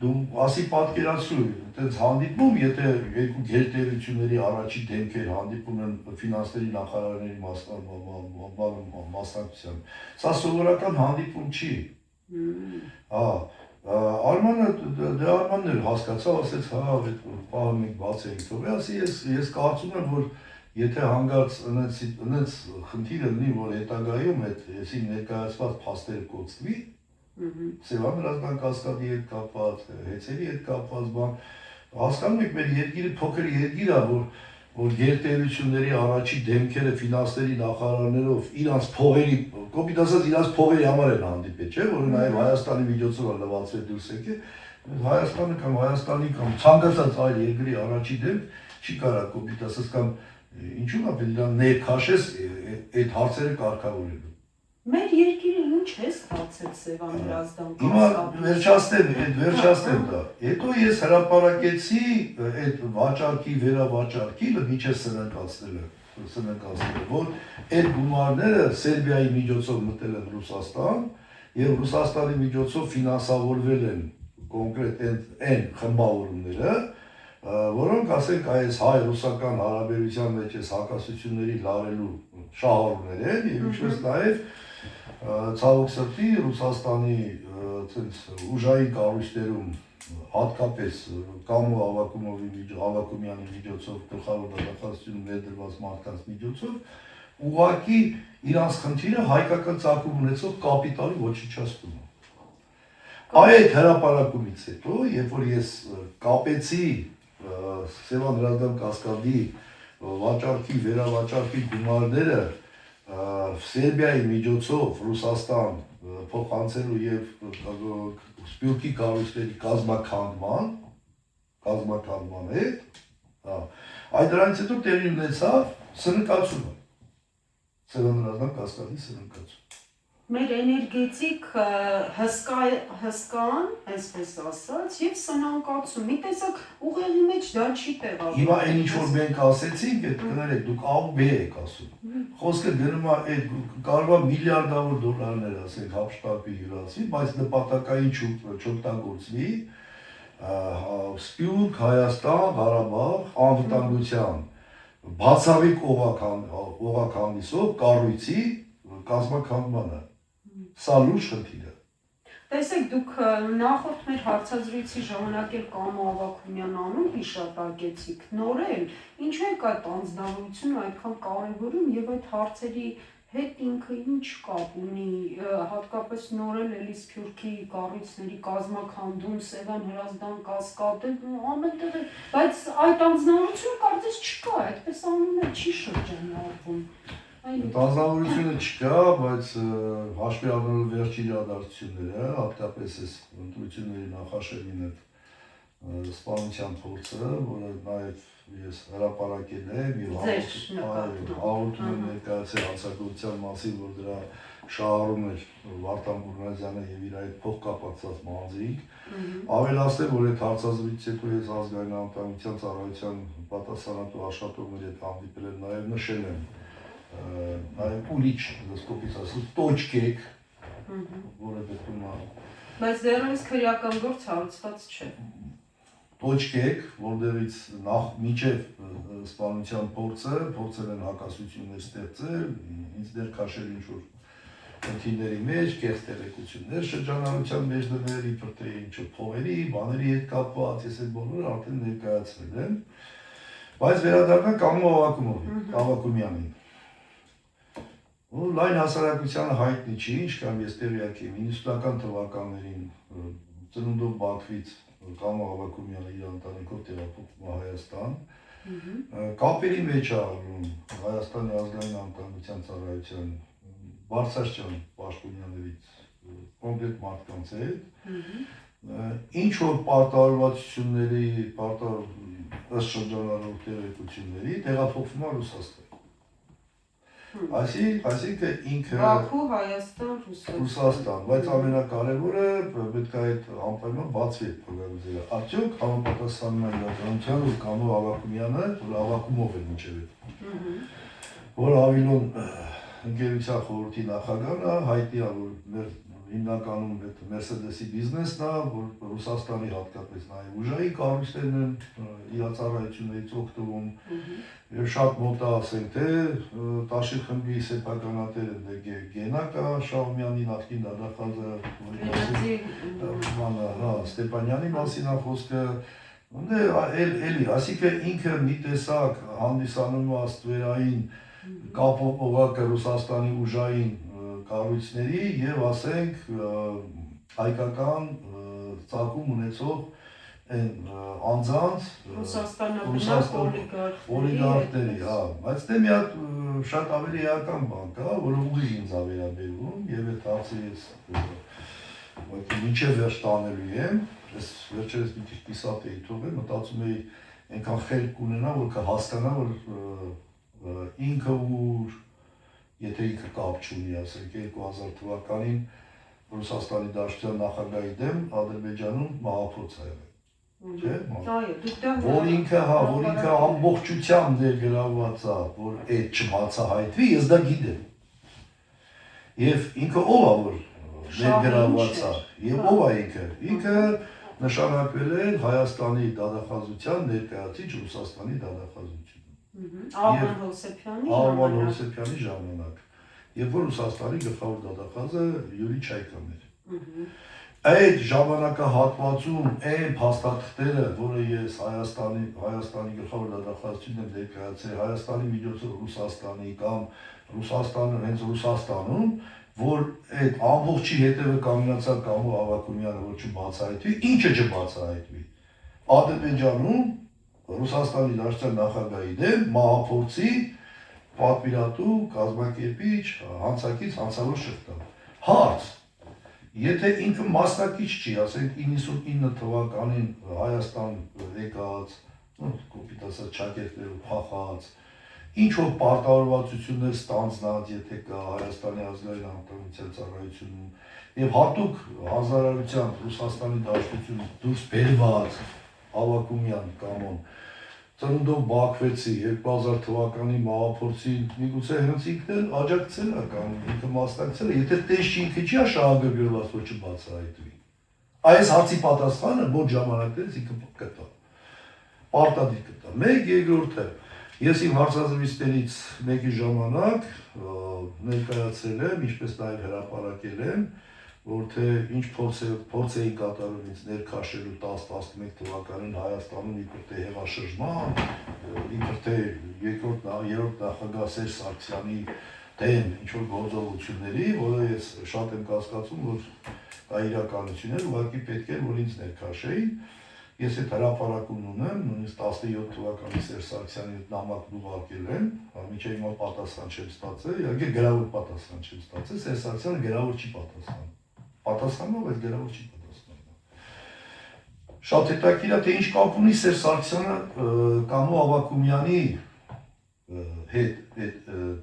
Դու ասի պատկերացրու, այդպես հանդիպում, եթե երկու գերտերությունների առաջի դեմքեր հանդիպում են ֆինանսների նախարարների մասնակցությամբ, սա սովորական հանդիպում չի։ Արմանը Արմանն էր հասկացավ, ասեց, այդ պահը մենք բացենք թողի, ասի ես կարծում եմ, որ եթե հանգարց ընենց խնդիրը լինի, որ հետագայում այդ եսի ներկայացված փաստերը կոծվի, Սևան Հրազդան Կասկադի հետ կապված, Հեծերի հետ կապված բան, հասկանում եք, մեր երկիրը փոքր երկիր է, որ գերտերությունների առաջի դեմքերը ֆինանսների նախարարներով իրանց փողերի, կոպիտ ասած իրանց փողերի համար են հանդիպել, չէ՞, որ նաև Հայաստանի միջոցով լվացվել դուրս եկել, Հայաստանի կամ ցանկացած այլ երկրի առաջի դեմք չի կարա կոպիտ ասած կամ ինչու՞ նա պետք է ներքաշես այդ հարցերը կարգավորելու։ Մեր երկիրը ինչ է ստացել Սևան Հրազդան Կասկադի։ Հիմա վերջացնեմ դա։ Հետո ես հրապարակեցի այդ վաճառքի վերավաճառքի միջև սրընկացնելը, որ այդ գումարները Սերբիայի միջոցով մտել են Ռուսաստան եւ Ռուսաստանի միջոցով ֆինանսավորվել են կոնկրետ այն խմբավորումները, որոնք ասենք այս հայ-ռուսական հարաբերության մեջ այս հակասությունների լարելու շահառուներ են եւ ինչպես նաեւ ցավոք սրտի Ռուսաստանի ուժային կառույցներում հատկապես Կամո Ավակումյանի միջոցով գլխավոր դատախազությունում ներդրված մարդկանց միջոցով ուղղակի իրանց խնդիրը հայկական ծագում ունեցող կապիտալի ոչնչացումը։ Այդ հրապարակումից հետո, երբ որ ես կապեցի Սևան Հրազդան Կասկադի վաճառքի վերավաճառքի գումարները Սերբիայի միջոցով Ռուսաստան փոխանցելու եւ Սփյուռքի կառույցների կազմակերպման հետ, այդ դրանից հետո տեղի ունեցավ սրընկացումը, Սևան Հրազդան Կասկադի սրընկացում։ մեր էներգետիկ հսկան, այսպես ասած, եւ սնանկացում։ Մի տեսակ ուղեղի մեջ դա չի տեղավորվում։ Հիմա այն ինչ որ մենք ասեցինք, այդ կներեք, դուք A ու B եք ասում։ Խոսքը գնում է այդ կարող է միլիարդավոր դոլարներ, ասենք, հապշտապի յուրացվի, բայց նպատակային չօգտագործվի Սփյուռք, Հայաստան, Ղարաբաղ անվտանգության բացառիկ օղականդիսով կառույցի կազմաքանդմանը։ Սա լուրջ խնդիր է։ Տեսեք, դուք նախորդ մեր հարցազրույցի ժամանակ էլ Կամո Ավագումյան անուն հիշատակեցիք, նոր էլ, ինչու եք այդ անձնավորությունը այդքան կարևորում եւ այդ հարցերի հետ ինքը ինչ կապ ունի, հատկապես նոր էլ Սփյուռքի կառույցների կազմաքանդում, Սևան Հրազդան կասկադը, ամենտեղ է, բայց այդ անձնավորությունը կարծես չկա, այդպես անունը չի շրջանառվում։ Անձնավորությունը չկա, բայց հաշվի առնելով վերջին իրադարձությունները, հատկապես այս ընտրությունների նախաշեմին այդ սպանության փորձը, որը նաև ես հրապարակել եմ եւ հաղորդում եմ ներկայացել հանցագործության մասին, որ դրա շահառում էր Վարդան Բուրնազյանը եւ իր այդ փոխկապակցած մազիկ, ավելացնել, որ այդ հարցազրույցից հետո ես ազգային անվտանգության ծառայության պատասխանատու աշխատողների հետ հանդիպել եմ, նաեւ նշել եմ նաև ուրիշ դասկոպից ասած տոճկեք, որը դեպքում է։ Բայց դեռևս քրեական գործ հարուցված չէ։ Տոճկեք, որտեղից նախ միջև սպանության փորձել են հակասություններ ստեղծել, ինձ դեր քաշել ինչ-որ խնդիրների մեջ, կեղծ տեղեկություններ շրջանառության մեջ դնել, իբր թե ինչ-որ փողերի, բաների հետ կապված, ես այդ բոլորը արդեն ներկայացրել եմ, բայց վերադառնանք Կամո Ավագումյանին։ Լայն հասարակությանը հայտնի չի, ինչքան ես տեղյակ եմ, 90-ական թվականներին ծնունդով Բաքվից Կամո Ավագումյանը իր ընտանիքով տեղափոխվում է Հայաստան, կապերի մեջ է առնում Հայաստանի ազգային անվտանգության ծառայության Բարձրաստիճան պաշտոնյաներից կոնկրետ մարդկանց հետ, ինչ որ պարտավորվածությունների, ըստ շրջանառող տեղեկությունների տեղափոխվում է Ռուսաստան։ Այսինքն ինքը Բաքու, Հայաստան, Ռուսաստան, բայց ամենակարևորը պետք է այդ անպայման բացվի այդ փոխանցումը։ Արդյոք համապատասխանում է իրականությանը, որ Կամո Ավագումյանը, որ Ավագումով է մինչև որ Ավիլոն ընկերության խորհրդի նախագահն է, հայտի է, որ հիմնականում այդ Mercedes-ի բիզնեսն է, որ Ռուսաստանի հատկապես նաև ուժային կառույցներն են իր ծառայություններից օգտվում, եւ շատ մոտ է ասենք, թե Տաշիր խմբի սեփականատերը Գենակա Շահումյանի նախկին դատախազը Ստեփանյանի մասին է խոսքը, էլի, ասիկը ինքը մի տեսակ հանդիսանում է ստվերային կապով օղակը Ռուսաստանի ուժային կառույցների եւ ասենք հայկական ծագում ունեցող այն անձանց Ռուսաստանաբնակ օլիգարխների, հա, բայց դե մի հատ շատ ավելի էական բան կա, որը ուղիղ ինձ է վերաբերվում եւ այդ հարցը ես մինչեւ վերջ տանելու եմ, ես վերջերս մի քիչ կիսատ էի թողել, մտածում էի այնքան խելք կունենա, որ կհասկանա, որ ինքը ուր եթե ինքը կապ չունի, ասենք 2000 թվականին Ռուսաստանի Դաշնության նախագահի դեմ Ադրբեջանում մահափորձ ա եղել։ Որ ինքը ամբողջությամբ ներգրավված է, որ այդ չբացահայտվի, ես դա գիտեմ։ Եվ ինքը ով է, որ ներգրավված է, եւ ով է ինքը։ Ինքը նշանակվել է Հայաստանի դատախազության ներկայացիչ Ռուսաստանի դատախազություն։ Արման Հովսեփյանի ժամանակ, երբ որ Ռուսաստանի գլխավոր դատախազը Յուրի Չայկան էր։ Այդ ժամանակահատվածում այն փաստաթղթերը, որը ես Հայաստանի գլխավոր դատախազությունն եմ ներկայացրել, Հայաստանի միջոցով Ռուսաստանի կամ Ռուսաստանը հենց Ռուսաստանում, որ այդ ամբողջի հետևը կանգնացավ Կամո Ավագումյանը, որ չբացահայտվի, ինչը չբացահայտվի։ Ադրբեջանում Ռուսաստանի Դաշնության նախագահի դեմ մահափորձի պատվիրատու, կազմակերպիչ, հանցակից, հանցավոր շղթա։ Հարց. եթե ինքը մասնակից չի, ասենք 99 թվականին Հայաստան եկած, կոպիտ ասած ճակերտներով փախած, ինչ որ պարտավորվածություններ ստանձնած, եթե կա Հայաստանի ազգային անվտանգության ծառայությունում եւ հատուկ հանրարարության Ռուսաստանի Դաշնությունից դուրս բերված Ավակումյան կամոն ծնունդով բաքվեցի 2000 թվականի մահափորձին միգուցե հենց ինքն էլ աջակցել է կամ ինքը մասնակցել է, եթե տեսչի ինքը չի շահագրգռված, որ չբացահայտվի։ Այս հարցի պատասխանը մոտ ժամանակներից ինքը կտա։ Պարտադիր կտա։ Մեկ երկրորդը ես իմ հարցազրույցներից մեկի ժամանակ ներկայացրել եմ, ինչպես նաև հրապարակել եմ, որ թե ինչ փորձ էին կատարում ինձ ներքաշելու 10-11 թվականին Հայաստանում իբր թե հեղաշրջման, իբր թե երրորդ նախագահ Սերժ Սարգսյանի դեմ ինչ-որ գործողությունների, որը ես շատ եմ կասկածում, որ դա իրականություն էր, ուղղակի պետք էր, որ ինձ ներքաշեին։ Ես այդ հրապարակումն ունեմ, նույնիսկ 17 թվականի Սերժ Սարգսյանի հետ նամակն ուղարկել եմ, մինչև հիմա պատասխան չեմ ստացել, իհարկե գրավոր պատասխան չեմ ստացել, Սերժ Սարգսյանը գրավոր չի պատասխանում։ Պատասխանում, բայց գրավոր չի պատասխանում։ Շատ հետաքրքիր է, թե ինչ կապ ունի Սերժ Սարգսյանը Կամո Ավակումյանի հետ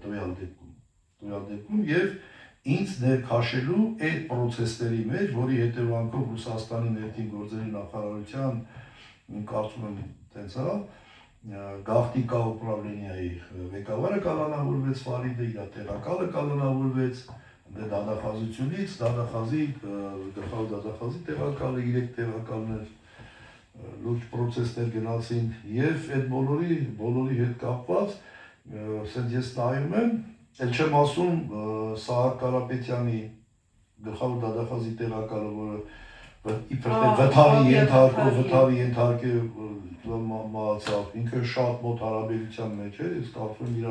տվյալ դեպքում եւ ինձ ներքաշելու այդ պրոցեսների մեջ, որի հետևանքով Ռուսաստանի ներքին գործերի նախարարության կարծում եմ տենց է, գաղտնիքա ուպրավլենիայի ղեկավարը կալանավորվեց Ֆարիդը, իր տեղակալը կալանավորվեց, դատախազությունից, գլխավոր դատախազի տեղակալը, 3 տեղակալներ լուրջ պրոցեսներ գնացին եւ այդ բոլորի հետ կապված ասենց ես նայում եմ, ել չեմ ասում Սահակ Կարապետյանի գլխավոր դատախազի տեղակալը, որը իբր թե վթարի ենթարկը մահացավ, ինքը շատ մոտ հարաբերության մեջ էր, ես կարծում եմ իր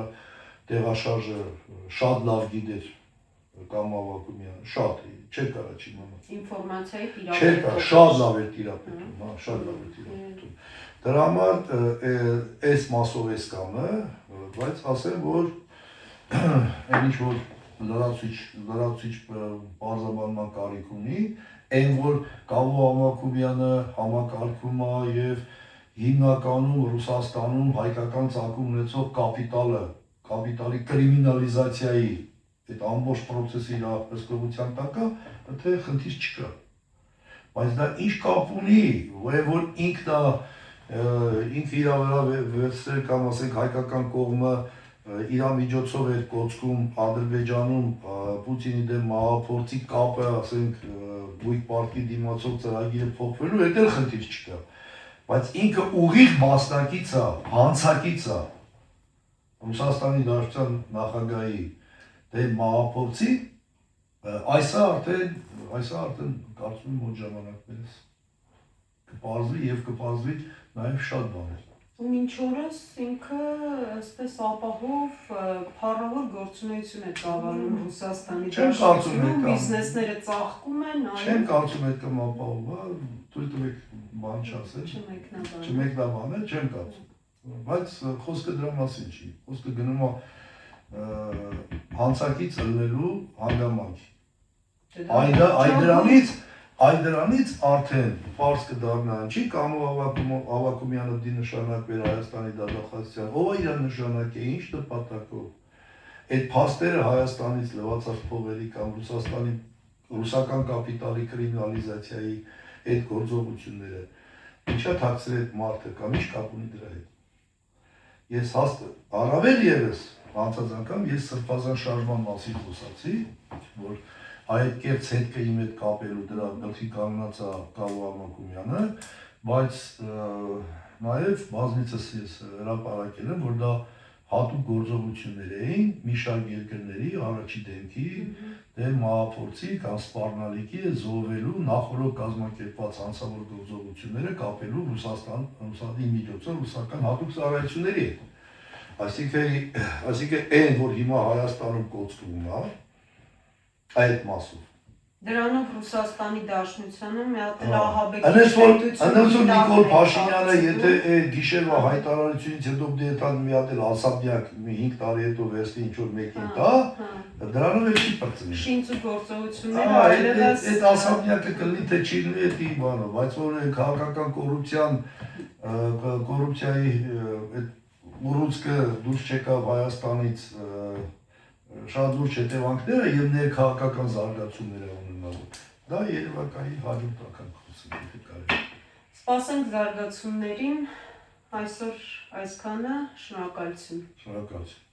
տեղաշարժը շատ լավ գիտեր Կամո Ավակումյանը, շատ չէր կարա չիմանալ։ Ինֆորմացիայի տիրապետում։ Շատ լավ էր տիրապետում, հա, շատ լավ էր տիրապետում։ Դրա համար այս մասով էս կամը, բայց ասեմ, որ այն ինչ որ լրացուցիչ բարձրաբանման կարիք ունի, այն որ Կամո Ավակումյանը համակարգում է եւ հիմնականում Ռուսաստանում հայկական ծագում ունեցող կապիտալի կրիմինալիզացիայի այդ ամբողջ process-ի հսկողության տակ է, թե խնդիր չկա։ Բայց դա ինչ կապ ունի, որ ինքը իր վրա վերցրել կամ ասենք հայկական կողմը իր միջոցով էր կոչվում Ադրբեջանում Պուտինի դեմ մահափորձի կապը, ասենք Բույք պարկի դիմացող ծրագիրը փոխվելու, այդ էլ խնդիր չկա։ Բայց ինքը ուղիղ մասնակից է, հանցակից է Ռուսաստանի Դաշնության նախագահի դեմ մահափորձի, այս արդեն կարծում եմ մոտ ժամանակներս կպարզվի եւ կպարզվի նաեւ շատ բաներ։ Ու մինչ օրս ինքը այսպես ապահով փառավոր գործունեություն է ծավալում Ռուսաստանի Դաշնությունում, բիզնեսները ծաղկում են, Չեմ կարծում այդքան ապահով, թույլ տվեք բան չասել։ Չմեկնաբանել, չեմ կարծում։ Բայց խոսքը դրա մասին չի, խոսքը գնում է հանցակից ելնելու հանգամանքի։ Այդ դրանից արդեն պարզ կդառնա ինչի Կամո Ավակումյանը դի նշանակվեր Հայաստանի դատախազության, ով է իրան նշանակե, ինչ նպատակով։ Այդ փաստերը Հայաստանից լվացած փողերի կամ ռուսական կապիտալի կրիմինալիզացիայի այդ գործողությունները, ինչա թաքցրել այդ մարդը կամ ինչ կապ ունի դրա հետ։ Ես առավել ևս անցած անգամ ես սրբազան շարժման մասին խոսացի, որ այդ կերպ հետքը իմ հետ կապելու դրա գլխի կանգնած է Կամո Ավակումյանը, բայց նաև բազմիցս ես հրապարակել եմ, որ դա հատուկ գործողություններ էին մի շարք երկրների առաջի դեմքի դեմ մահափորձի կամ սպառնալիքի զոհվելու նախորդ կազմակերպված անձավոր գործողությունները կապելու Ռուսաստանի միջոցով ռուսական հատուկ ծառայությունների հետ։ Այսինքն այն, որ հիմա Հայաստանում կոչվում է, այդ մասով։ Դրանով Ռուսաստանի Դաշնությանը մի հատ ահաբեկի Ընդհանրություն Նիկոլ Փաշինյանը, եթե այդ գիշերվա հայտարարությունից հետո դետան մի հատ էլ ասաբնյակ 5 տարի հետո վերցնի ինչ-որ մեկին տա, դրանով էլ չի պրծնի։ Շինծու գործողությունները այլևս այդ ասաբնյակը կլինի թե չի լինի այդ բանը, բայց որ քաղաքական կոռուպցիայի այդ ուռուցքը դուրս չեկավ Հայաստանից շատ լուրջ հետևանքները եւ ներքաղաքական զարգացումներ ունենալու։ Դա երևակայի 100% խոսքը։ Սպասենք զարգացումներին, այսօր այսքանը, շնորհակալություն։ Շնորհակալություն։